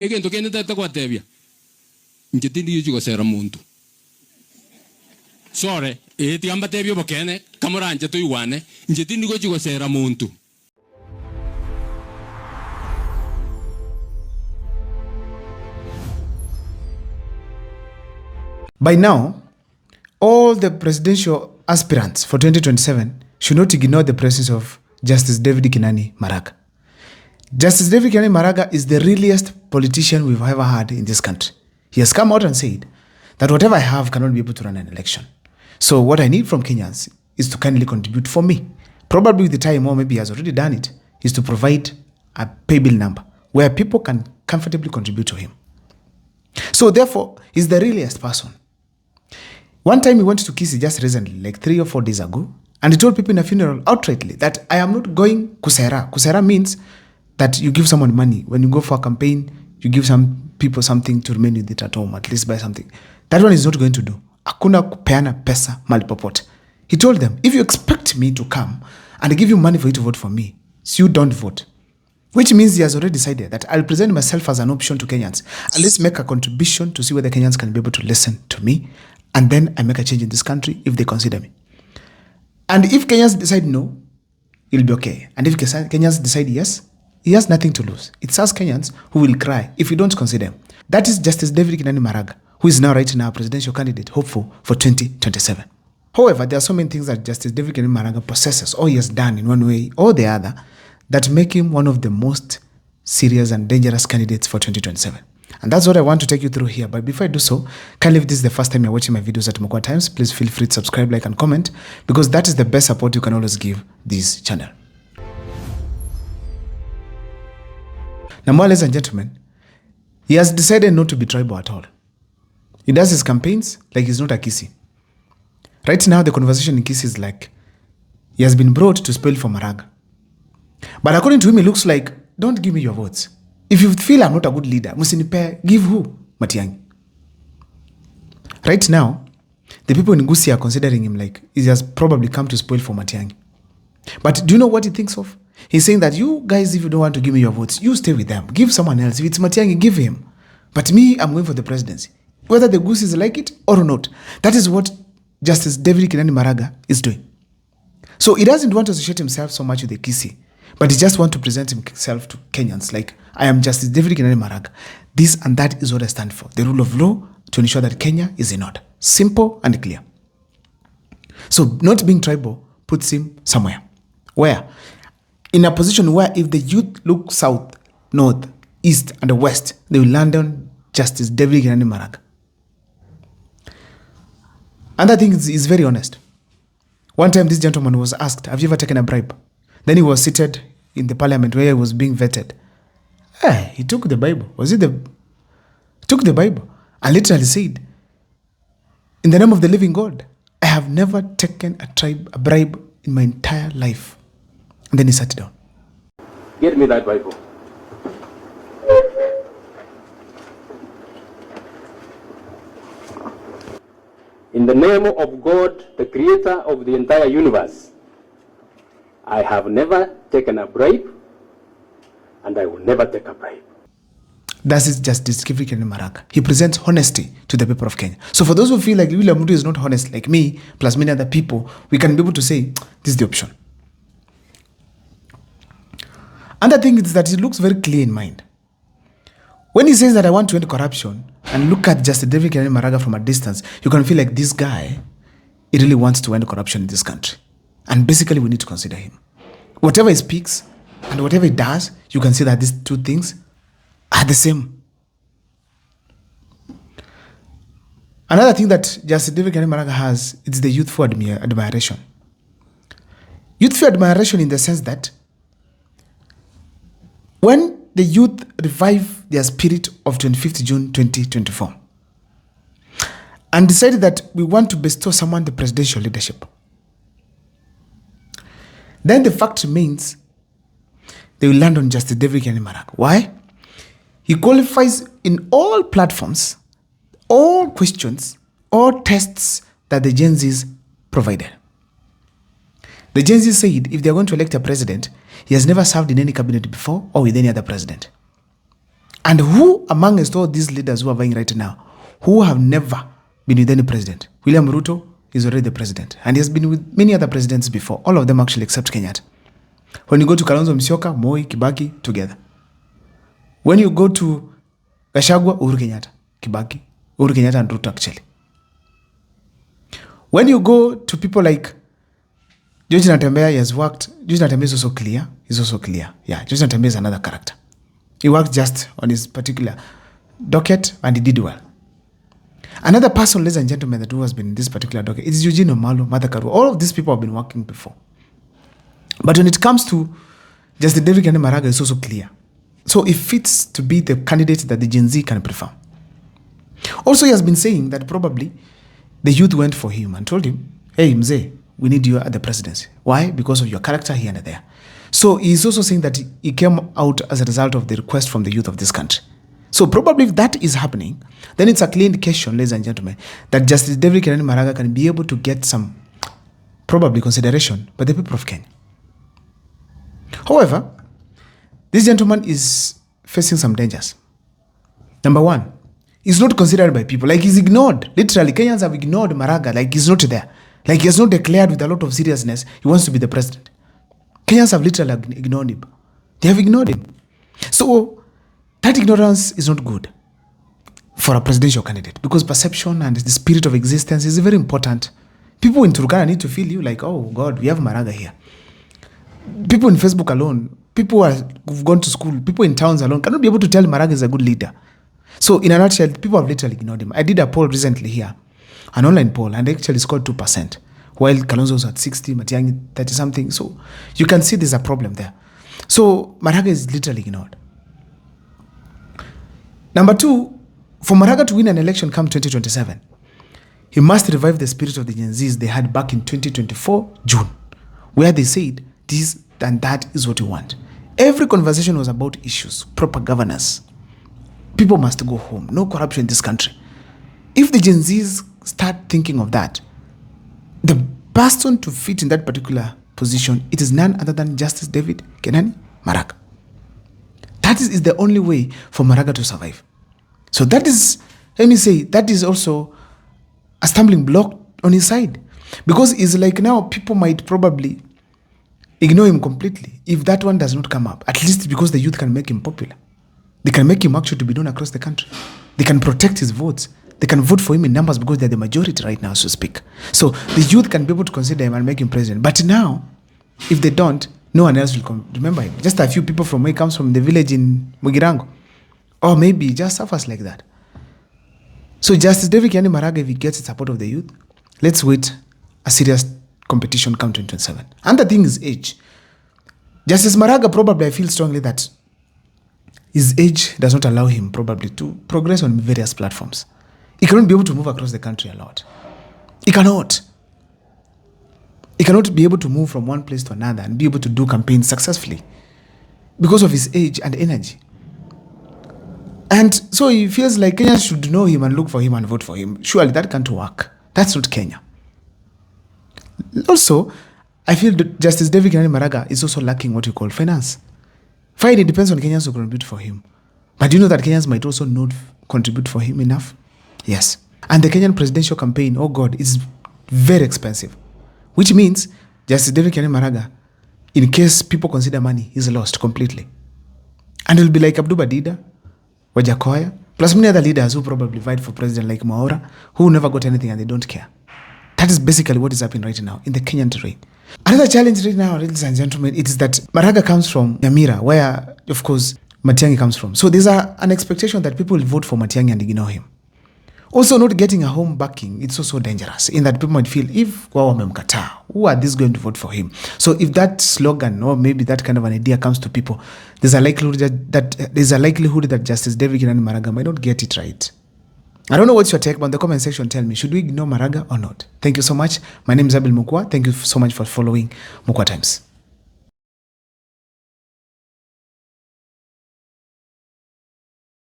Egento kene tata kwa tebia. Njitindi yuji kwa sera muntu. Sore, eti amba tebia bokene, kamara njeto yuwane, njitindi kwa kwa sera muntu. By now, all the presidential aspirants for 2027 should not ignore the presence of Justice David Kenani Maraga. Justice David Kenani Maraga is the realest politician we've ever had in this country. He has come out and said that whatever I have cannot be able to run an election. So what I need from Kenyans is to kindly contribute for me. Probably with the time, or maybe he has already done it, is to provide a pay bill number where people can comfortably contribute to him. So therefore, he's the realest person. One time he went to Kisii just recently, like 3 or 4 days ago, and he told people in a funeral outrightly that I am not going kusera. Kusera means that you give someone money. When you go for a campaign, you give some people something to remain with it at home, at least buy something. That one is not going to do. Hakuna kupeana pesa mali popote. He told them, if you expect me to come and give you money for you to vote for me, so you don't vote. Which means he has already decided that I'll present myself as an option to Kenyans. And let's make a contribution to see whether Kenyans can be able to listen to me. And then I make a change in this country if they consider me. And if Kenyans decide no, it'll be okay. And if Kenyans decide yes, he has nothing to lose. It's us Kenyans who will cry if we don't consider him. That is Justice David Kenani Maraga, who is now right now a presidential candidate, hopeful for 2027. However, there are so many things that Justice David Kenani Maraga possesses, or he has done in one way or the other, that make him one of the most serious and dangerous candidates for 2027. And that's what I want to take you through here. But before I do so, kindly if this is the first time you're watching my videos at Mokwa Times, please feel free to subscribe, like, and comment, because that is the best support you can always give this channel. Now, ladies and gentlemen, he has decided not to be tribal at all. He does his campaigns like he's not a Kisii. Right now, the conversation in Kisii is like, he has been brought to spoil for Maraga. But according to him, it looks like, don't give me your votes. If you feel I'm not a good leader, musinipe, give who? Matiang'i. Right now, the people in Gusii are considering him like he has probably come to spoil for Matiang'i. But do you know what he thinks of? He's saying that you guys, if you don't want to give me your votes, you stay with them. Give someone else. If it's Matiang'i, give him. But me, I'm going for the presidency. Whether the Gusiis like it or not. That is what Justice David Kenani Maraga is doing. So he doesn't want to associate himself so much with the Kisii, but he just wants to present himself to Kenyans like, I am Justice David Kenani Maraga. This and that is what I stand for. The rule of law to ensure that Kenya is in order. Simple and clear. So not being tribal puts him somewhere. Where? In a position where if the youth look south, north, east, and west, they will land on Justice David Kenani Maraga. And I think he's very honest. One time this gentleman was asked, have you ever taken a bribe? Then he was seated in the parliament where he was being vetted. He took the Bible. Took the Bible and literally said, in the name of the living God, I have never taken a bribe in my entire life. And then he sat down. Get me that Bible. In the name of God, the creator of the entire universe, I have never taken a bribe, and I will never take a bribe. That is Justice David Kenani Maraga. He presents honesty to the people of Kenya. So for those who feel like William Ruto is not honest, like me, plus many other people, we can be able to say, this is the option. Another thing is that he looks very clear in mind. When he says that I want to end corruption, and look at Justice David Kenani Maraga from a distance, you can feel like this guy, he really wants to end corruption in this country. And basically, we need to consider him. Whatever he speaks and whatever he does, you can see that these two things are the same. Another thing that Justice David Kenani Maraga has is the youthful admiration. Youthful admiration in the sense that when the youth revive their spirit of 25th June 2024 and decided that we want to bestow someone the presidential leadership, then the fact remains they will land on Justice David Kenani Maraga. Why? He qualifies in all platforms, all questions, all tests that the Gen Zs provided. The Gen Z said if they are going to elect a president, he has never served in any cabinet before or with any other president. And who amongst all these leaders who are vying right now, who have never been with any president? William Ruto is already the president. And he has been with many other presidents before. All of them actually except Kenyatta. When you go to Kalonzo Musyoka, Moi, Kibaki, together. When you go to Gachagua, Uhuru Kenyatta, Kibaki, Uhuru Kenyatta and Ruto actually. When you go to people like George Natembeya, he has worked. George Natembeya is also clear. He's also clear. Yeah, George Natembeya is another character. He worked just on his particular docket and he did well. Another person, ladies and gentlemen, that who has been in this particular docket is Eugene Omalo, Martha Karua. All of these people have been working before. But when it comes to Justice David Kenani Maraga, it's also clear. So it fits to be the candidate that the Gen Z can prefer. Also, he has been saying that probably the youth went for him and told him, hey, Mzee, we need you at the presidency. Why? Because of your character here and there. So he's also saying that he came out as a result of the request from the youth of this country. So probably if that is happening, then it's a clear indication, ladies and gentlemen, that Justice David Kenani Maraga can be able to get some probably consideration by the people of Kenya. However, this gentleman is facing some dangers. Number one, he's not considered by people. Like he's ignored. Literally, Kenyans have ignored Maraga. Like he's not there. Like he has not declared with a lot of seriousness he wants to be the president. Kenyans have literally ignored him. They have ignored him. So that ignorance is not good for a presidential candidate because perception and the spirit of existence is very important. People in Turkana need to feel you like, oh God, we have Maraga here. People in Facebook alone, people who've gone to school, people in towns alone cannot be able to tell Maraga is a good leader. So in a nutshell, people have literally ignored him. I did a poll recently here, an online poll, and they actually scored 2%, while Kalonzo was at 60, Matiang'i 30 something. So you can see there's a problem there. So Maraga is literally ignored. Number two, for Maraga to win an election come 2027, he must revive the spirit of the Gen Zs they had back in 2024 June, where they said this and that is what we want. Every conversation was about issues, proper governance. People must go home. No corruption in this country. If the Gen Zs start thinking of that, the person to fit in that particular position, it is none other than Justice David Kenani Maraga. That is the only way for Maraga to survive. So that is, let me say, that is also a stumbling block on his side. Because it's like now people might probably ignore him completely if that one does not come up. At least because the youth can make him popular. They can make him actually to be known across the country. They can protect his votes. They can vote for him in numbers because they're the majority right now, so to speak. So the youth can be able to consider him and make him president. But now, if they don't, no one else will remember him. Just a few people from where he comes from, the village in Mugirango. Or maybe just suffers like that. So Justice David Kenani Maraga, if he gets the support of the youth, let's wait a serious competition come 2027. And the thing is age. Justice Maraga probably, I feel strongly that his age does not allow him probably to progress on various platforms. He cannot be able to move across the country a lot. He cannot. He cannot be able to move from one place to another and be able to do campaigns successfully because of his age and energy. And so he feels like Kenyans should know him and look for him and vote for him. Surely that can't work. That's not Kenya. Also, I feel that Justice David Kenani Maraga is also lacking what you call finance. Fine, it depends on Kenyans to contribute for him. But do you know that Kenyans might also not contribute for him enough? Yes. And the Kenyan presidential campaign, oh God, is very expensive. Which means Justice David Kenani Maraga, in case people consider money, is lost completely. And it'll be like Abdu Badida, Wajakoya, plus many other leaders who probably vied for president like Maora, who never got anything and they don't care. That is basically what is happening right now in the Kenyan terrain. Another challenge right now, ladies and gentlemen, it is that Maraga comes from Nyamira, where, of course, Matiang'i comes from. So there's an expectation that people will vote for Matiang'i and ignore him. Also, not getting a home backing, it's also dangerous in that people might feel, if wao wamemkataa, who are these going to vote for him? So if that slogan or maybe that kind of an idea comes to people, there's a likelihood that Justice David Kenani Maraga might not get it right. I don't know what's your take, but in the comment section, tell me, should we ignore Maraga or not? Thank you so much. My name is Abil Mukwa. Thank you so much for following Mukwa Times.